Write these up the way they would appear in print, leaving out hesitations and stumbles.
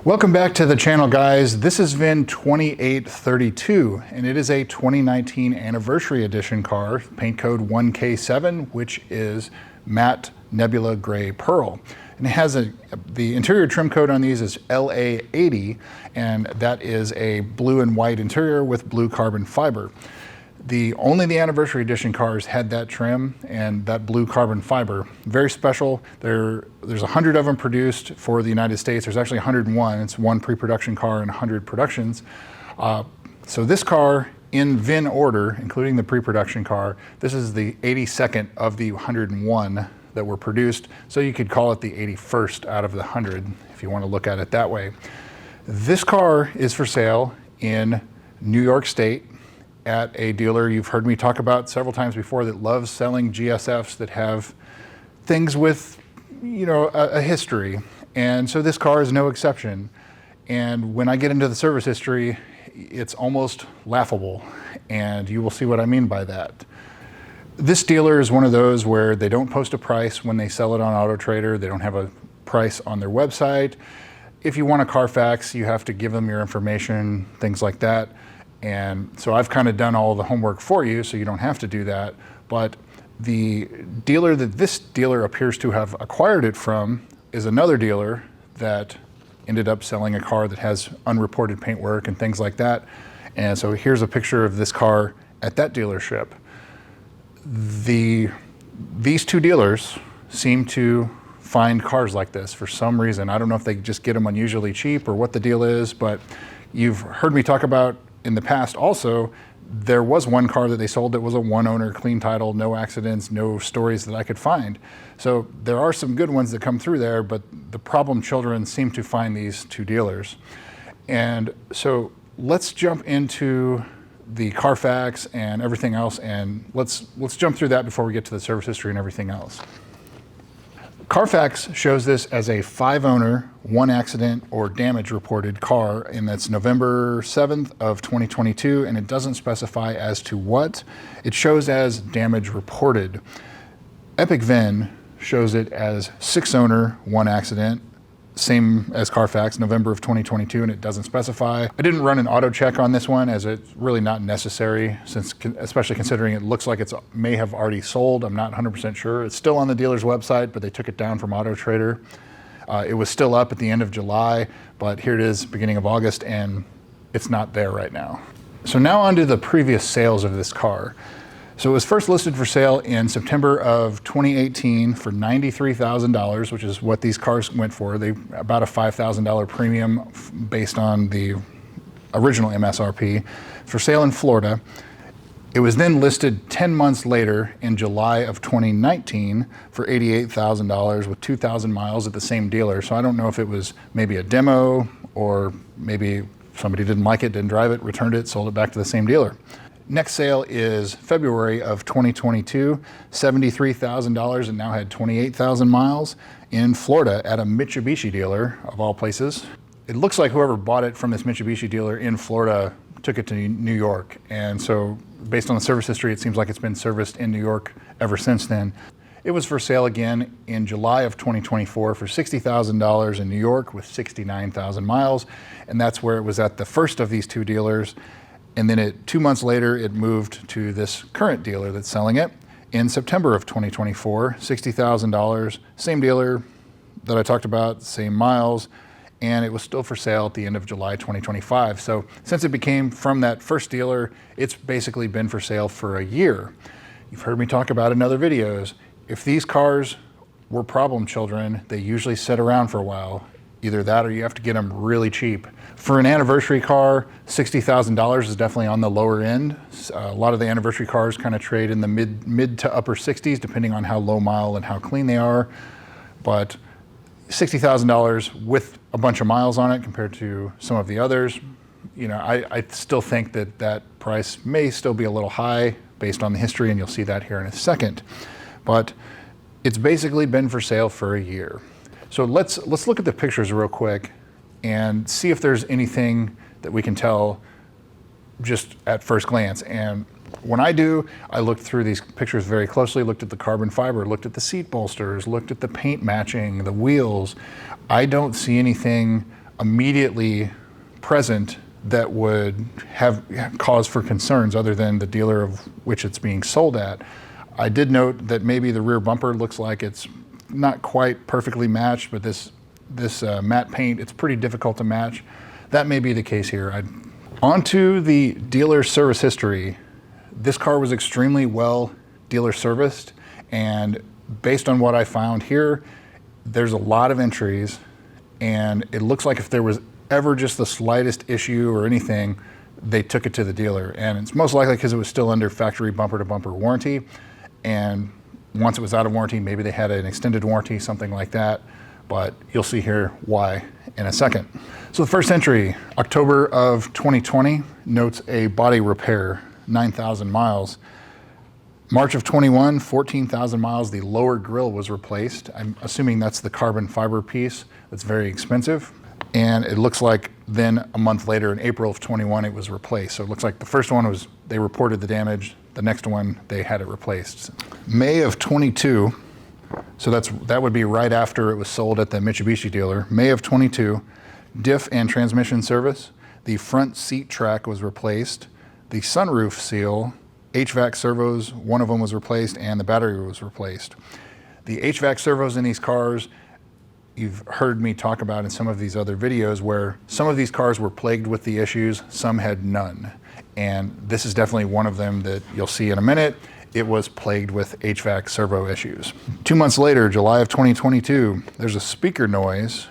Welcome back to the channel, guys. This is VIN 2832 and it is a 2019 anniversary edition car, paint code 1K7, which is matte nebula gray pearl. And it has the interior trim code on these is LA80, and that is a blue and white interior with blue carbon fiber. Only the anniversary edition cars had that trim and that blue carbon fiber. Very special. There's 100 of them produced for the United States. There's actually 101. It's one pre-production car and 100 productions. So this car in VIN order, including the pre-production car, this is the 82nd of the 101 that were produced. So you could call it the 81st out of the 100 if you want to look at it that way. This car is for sale in New York State at a dealer you've heard me talk about several times before that loves selling GSFs that have things with, a history. And so this car is no exception. And when I get into the service history, it's almost laughable. And you will see what I mean by that. This dealer is one of those where they don't post a price when they sell it on AutoTrader. They don't have a price on their website. If you want a Carfax, you have to give them your information, things like that. And so I've kind of done all the homework for you, so you don't have to do that. But the dealer that this dealer appears to have acquired it from is another dealer that ended up selling a car that has unreported paintwork and things like that. And so here's a picture of this car at that dealership. These two dealers seem to find cars like this for some reason. I don't know if they just get them unusually cheap or what the deal is, but you've heard me talk about in the past also, there was one car that they sold that was a one owner, clean title, no accidents, no stories that I could find. So there are some good ones that come through there, but the problem children seem to find these two dealers. And so let's jump into the Carfax and everything else, and let's jump through that before we get to the service history and everything else. Carfax shows this as a 5-owner, 1 accident or damage reported car, and that's November 7th of 2022, and it doesn't specify as to what. It shows as damage reported. Epic VIN shows it as 6-owner, 1 accident, same as Carfax, November of 2022, and it doesn't specify. I didn't run an auto check on this one as it's really not necessary, since especially considering it looks like it may have already sold. I'm not 100% sure. It's still on the dealer's website, but they took it down from AutoTrader. It was still up at the end of July, but here it is, beginning of August, and it's not there right now. So now on to the previous sales of this car. So it was first listed for sale in September of 2018 for $93,000, which is what these cars went for. About a $5,000 premium based on the original MSRP, for sale in Florida. It was then listed 10 months later in July of 2019 for $88,000 with 2,000 miles at the same dealer. So I don't know if it was maybe a demo or maybe somebody didn't like it, didn't drive it, returned it, sold it back to the same dealer. Next sale is February of 2022, $73,000, and now had 28,000 miles in Florida at a Mitsubishi dealer, of all places. It looks like whoever bought it from this Mitsubishi dealer in Florida took it to New York. And so based on the service history, it seems like it's been serviced in New York ever since then. It was for sale again in July of 2024 for $60,000 in New York with 69,000 miles. And that's where it was at the first of these two dealers. And then 2 months later, it moved to this current dealer that's selling it in September of 2024, $60,000, same dealer that I talked about, same miles, and it was still for sale at the end of July 2025. So since it became from that first dealer, it's basically been for sale for a year. You've heard me talk about in other videos. If these cars were problem children, they usually sit around for a while. Either that or you have to get them really cheap. For an anniversary car, $60,000 is definitely on the lower end. A lot of the anniversary cars kind of trade in the mid to upper 60s, depending on how low mile and how clean they are. But $60,000 with a bunch of miles on it compared to some of the others, I still think that price may still be a little high based on the history, and you'll see that here in a second. But it's basically been for sale for a year. So let's look at the pictures real quick and see if there's anything that we can tell just at first glance. And when I do, I looked through these pictures very closely, looked at the carbon fiber, looked at the seat bolsters, looked at the paint matching, the wheels. I don't see anything immediately present that would have cause for concerns other than the dealer of which it's being sold at. I did note that maybe the rear bumper looks like it's not quite perfectly matched, but this matte paint, it's pretty difficult to match. That may be the case here. Onto the dealer service history. This car was extremely well dealer serviced, and based on what I found here, there's a lot of entries, and it looks like if there was ever just the slightest issue or anything, they took it to the dealer. And it's most likely because it was still under factory bumper to bumper warranty. And once it was out of warranty, maybe they had an extended warranty, something like that. But you'll see here why in a second. So the first entry, October of 2020, notes a body repair, 9,000 miles. March of 21, 14,000 miles, the lower grille was replaced. I'm assuming that's the carbon fiber piece that's very expensive. And it looks like then a month later in April of 21, it was replaced. So it looks like the first one was, they reported the damage. The next one, they had it replaced. May of 22, so that would be right after it was sold at the Mitsubishi dealer. May of 22, diff and transmission service. The front seat track was replaced. The sunroof seal, HVAC servos, one of them was replaced, and the battery was replaced. The HVAC servos in these cars, you've heard me talk about in some of these other videos where some of these cars were plagued with the issues, some had none. And this is definitely one of them that you'll see in a minute. It was plagued with HVAC servo issues. 2 months later, July of 2022, there's a speaker noise.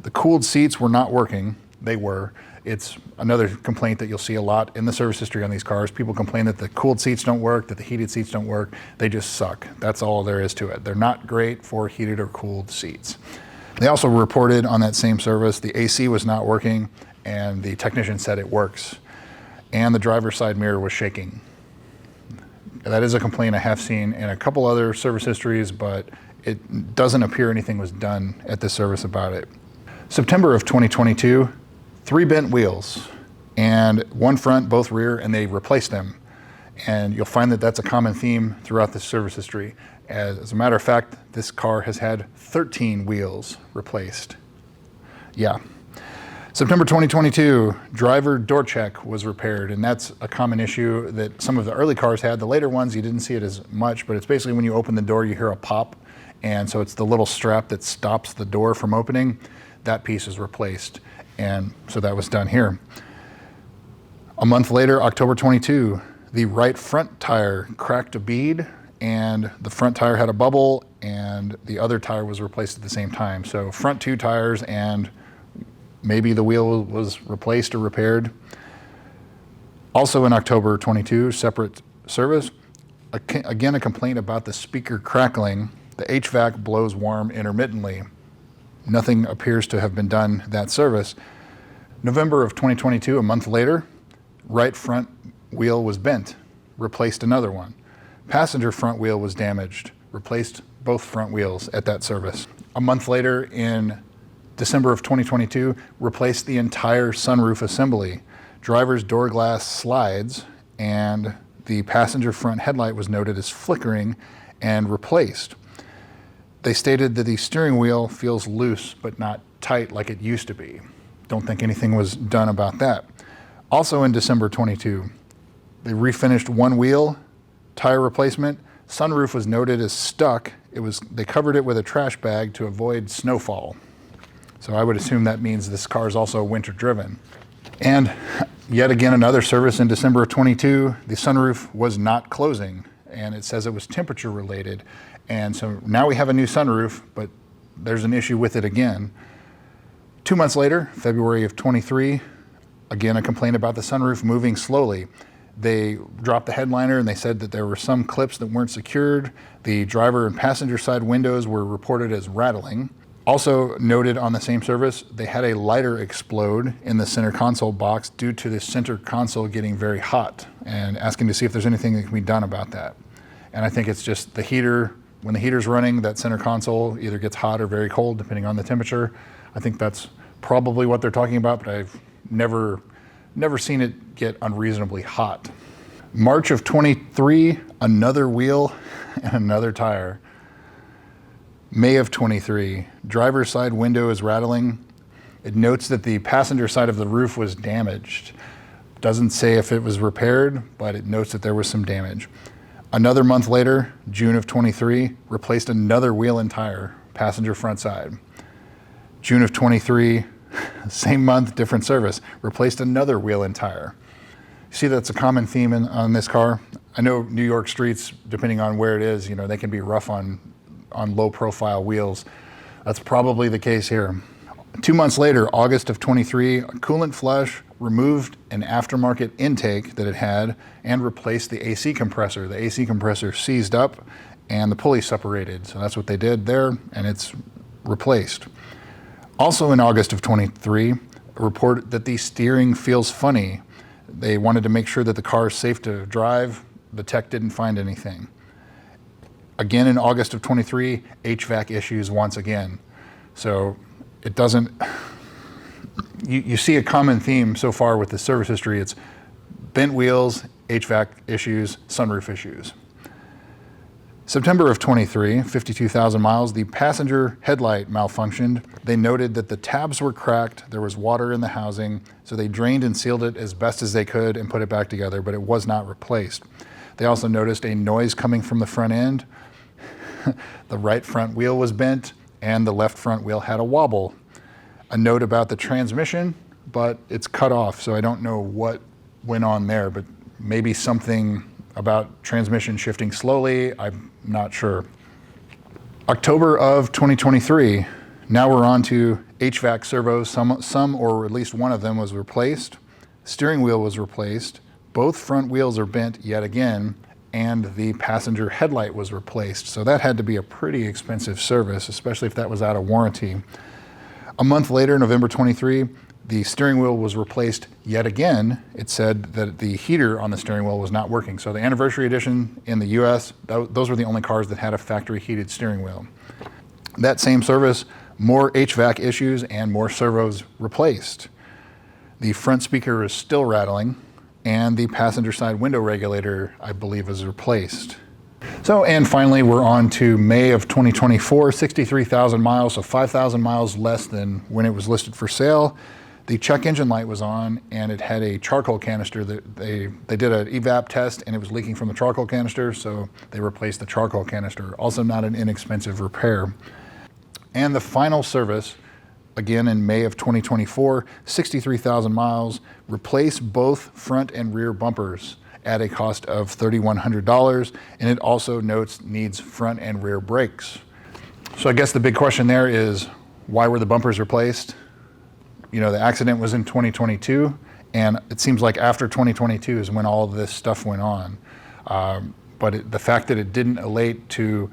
The cooled seats were not working. They were. It's another complaint that you'll see a lot in the service history on these cars. People complain that the cooled seats don't work, that the heated seats don't work. They just suck. That's all there is to it. They're not great for heated or cooled seats. They also reported on that same service, the AC was not working, and the technician said it works. And the driver's side mirror was shaking. That is a complaint I have seen in a couple other service histories, but it doesn't appear anything was done at this service about it. September of 2022, 3 bent wheels, and 1 front, both rear, and they replaced them. And you'll find that that's a common theme throughout this service history. As a matter of fact, this car has had 13 wheels replaced. Yeah. September 2022, driver door check was repaired, and that's a common issue that some of the early cars had. The later ones, you didn't see it as much, but it's basically when you open the door, you hear a pop, and so it's the little strap that stops the door from opening. That piece is replaced, and so that was done here. A month later, October 22, the right front tire cracked a bead, and the front tire had a bubble, and the other tire was replaced at the same time. So front 2 tires, and maybe the wheel was replaced or repaired. Also in October 22, separate service, again a complaint about the speaker crackling. The HVAC blows warm intermittently. Nothing appears to have been done that service. November of 2022, a month later, right front wheel was bent, replaced another one. Passenger front wheel was damaged, replaced both front wheels at that service. A month later, in December of 2022, replaced the entire sunroof assembly. Driver's door glass slides, and the passenger front headlight was noted as flickering and replaced. They stated that the steering wheel feels loose but not tight like it used to be. Don't think anything was done about that. Also in December 22, they refinished 1 wheel, tire replacement. Sunroof was noted as stuck. They covered it with a trash bag to avoid snowfall. So I would assume that means this car is also winter driven. And yet again, another service in December of 22, the sunroof was not closing, and it says it was temperature related. And so now we have a new sunroof, but there's an issue with it again. 2 months later, February of 23, again, a complaint about the sunroof moving slowly. They dropped the headliner and they said that there were some clips that weren't secured. The driver and passenger side windows were reported as rattling. Also noted on the same service, they had a lighter explode in the center console box due to the center console getting very hot, and asking to see if there's anything that can be done about that. And I think it's just the heater. When the heater's running, that center console either gets hot or very cold depending on the temperature. I think that's probably what they're talking about, but I've never seen it get unreasonably hot. March of 23, another wheel and another tire. May of 23, driver's side window is rattling. It notes that the passenger side of the roof was damaged. Doesn't say if it was repaired, but it notes that there was some damage. Another month later, June of 23, replaced another wheel and tire, passenger front side. June of 23, same month, different service, replaced another wheel and tire. You see that's a common theme on this car. I know New York streets, depending on where it is, they can be rough on low profile wheels. That's probably the case here. 2 months later, August of 23, a coolant flush removed an aftermarket intake that it had and replaced the AC compressor. The AC compressor seized up and the pulley separated. So that's what they did there, and it's replaced. Also in August of 23, a report that the steering feels funny. They wanted to make sure that the car is safe to drive. The tech didn't find anything. Again in August of 23, HVAC issues once again. So it doesn't, you see a common theme so far with the service history. It's bent wheels, HVAC issues, sunroof issues. September of 23, 52,000 miles, the passenger headlight malfunctioned. They noted that the tabs were cracked, there was water in the housing, so they drained and sealed it as best as they could and put it back together, but it was not replaced. They also noticed a noise coming from the front end. The right front wheel was bent and the left front wheel had a wobble. A note about the transmission, but it's cut off, so I don't know what went on there, but maybe something about transmission shifting slowly, I'm not sure. October of 2023, now we're on to HVAC servos. Some or at least one of them was replaced. Steering wheel was replaced. Both front wheels are bent yet again, and the passenger headlight was replaced. So that had to be a pretty expensive service, especially if that was out of warranty. A month later, November 23, the steering wheel was replaced yet again. It said that the heater on the steering wheel was not working. So the anniversary edition in the US, those were the only cars that had a factory heated steering wheel. That same service, more HVAC issues and more servos replaced. The front speaker is still rattling, and the passenger side window regulator, I believe, is replaced. So, and finally, we're on to May of 2024, 63,000 miles, so 5,000 miles less than when it was listed for sale. The check engine light was on, and it had a charcoal canister that they did an evap test, and it was leaking from the charcoal canister, so they replaced the charcoal canister. Also not an inexpensive repair. And the final service, again in May of 2024, 63,000 miles, replace both front and rear bumpers at a cost of $3,100, and it also notes needs front and rear brakes. So I guess the big question there is, why were the bumpers replaced? The accident was in 2022, and it seems like after 2022 is when all of this stuff went on. But the fact that it didn't relate to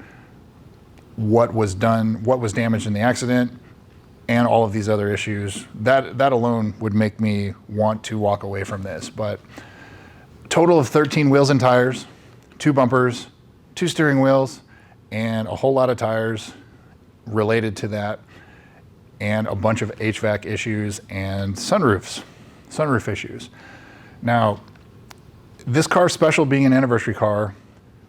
what was damaged in the accident, and all of these other issues, that alone would make me want to walk away from this. But total of 13 wheels and tires, 2 bumpers, 2 steering wheels, and a whole lot of tires related to that, and a bunch of HVAC issues and sunroof issues. Now, this car's special being an anniversary car,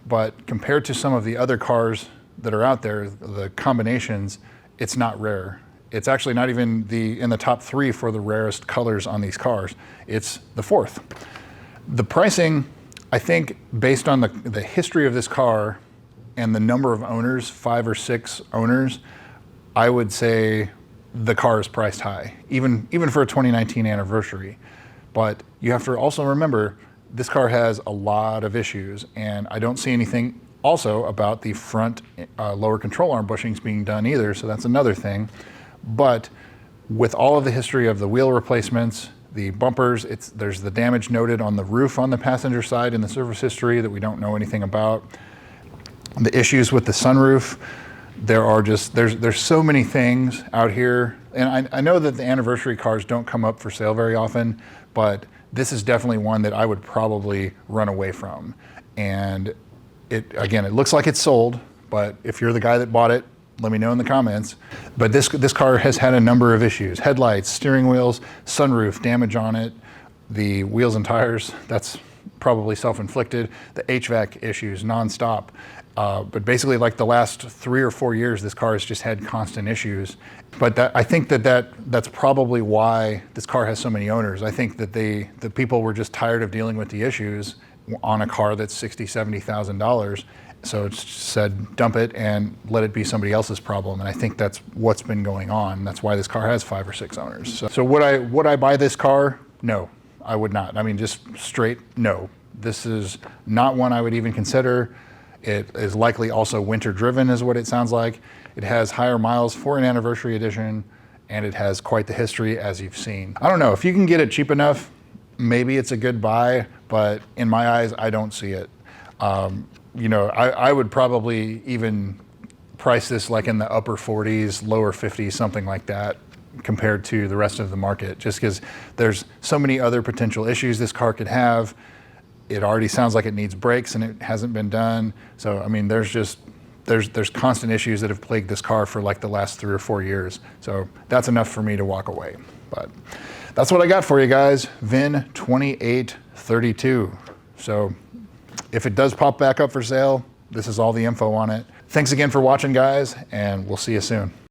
but compared to some of the other cars that are out there, the combinations, it's not rare. It's actually not even in the top 3 for the rarest colors on these cars. It's the 4th. The pricing, I think, based on the history of this car and the number of owners, 5 or 6 owners, I would say the car is priced high, even for a 2019 anniversary. But you have to also remember, this car has a lot of issues, and I don't see anything also about the front lower control arm bushings being done either, so that's another thing. But with all of the history of the wheel replacements, the bumpers, there's the damage noted on the roof on the passenger side in the service history that we don't know anything about. The issues with the sunroof, there's so many things out here. And I know that the anniversary cars don't come up for sale very often, but this is definitely one that I would probably run away from. And it looks like it's sold, but if you're the guy that bought it, let me know in the comments. But this car has had a number of issues. Headlights, steering wheels, sunroof, damage on it, the wheels and tires, that's probably self-inflicted, the HVAC issues nonstop. But basically, like the last 3 or 4 years, this car has just had constant issues. But I think that's probably why this car has so many owners. I think that the people were just tired of dealing with the issues on a car that's $60,000, $70,000. So it's said, dump it and let it be somebody else's problem. And I think that's what's been going on. That's why this car has 5 or 6 owners. So would I buy this car? No, I would not. I mean, just straight no. This is not one I would even consider. It is likely also winter driven is what it sounds like. It has higher miles for an anniversary edition, and it has quite the history as you've seen. I don't know, if you can get it cheap enough, maybe it's a good buy, but in my eyes, I don't see it. You know, I would probably even price this like in the upper 40s, lower 50s, something like that, compared to the rest of the market, just because there's so many other potential issues this car could have. It already sounds like it needs brakes and it hasn't been done. So, I mean, there's constant issues that have plagued this car for like the last 3 or 4 years. So that's enough for me to walk away. But that's what I got for you guys, VIN 2832. So if it does pop back up for sale, this is all the info on it. Thanks again for watching, guys, and we'll see you soon.